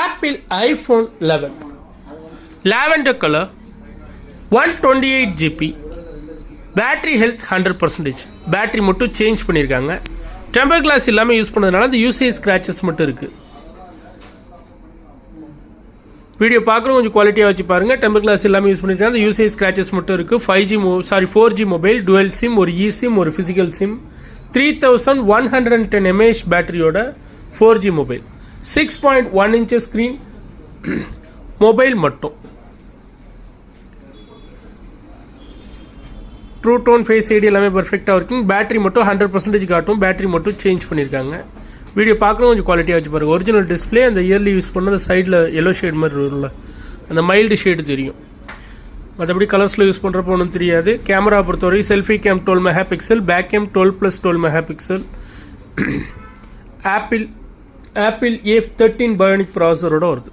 Apple iPhone 11 lavender color 128 GB battery health 100%. Battery மட்டும் change பண்ணியிருக்காங்க. Temper glass இல்லாமல் use பண்ணதுனால அந்த யூசேஜ் ஸ்க்ராச்சஸ் மட்டும் இருக்குது. வீடியோ பார்க்குறோம் கொஞ்சம் குவாலிட்டியாக வச்சு பாருங்கள். டெம்பர் கிளாஸ் இல்லாமல் யூஸ் பண்ணியிருக்காங்க. அந்த யூசேஜ் ஸ்க்ராச்சஸ் மட்டும் இருக்குது. 4G மொபைல், டுவெல் சிம், ஒரு சிம், ஒரு physical sim, 3110 mAh பேட்டரியோட 4G mobile, 6.1 inch screen mobile மட்டும். ட்ரூ டோன் ஃபேஸ் ஐடி எல்லாமே பர்ஃபெக்டாக ஒர்க்கிங். பேட்டரி மட்டும் 100% காட்டும். பேட்டரி மட்டும் சேஞ்ச் பண்ணியிருக்காங்க. வீடியோ பார்க்குறோம் கொஞ்சம் குவாலிட்டியாக வச்சு பாருங்கள். ஒரிஜினல் டிஸ்பிளே அந்த இயர்லி யூஸ் பண்ண அந்த சைடில் எல்லோ ஷேட் மாதிரி வரும்ல, அந்த மைல்டு ஷேடு தெரியும். மற்றபடி கலர்ஸில் யூஸ் பண்ணுறப்போ ஒன்றும் தெரியாது. கேமரா பொறுத்தவரை selfie cam 12 MP, back cam 12+12 MP. Apple A13 bionic ப்ராசஸரோட வருது.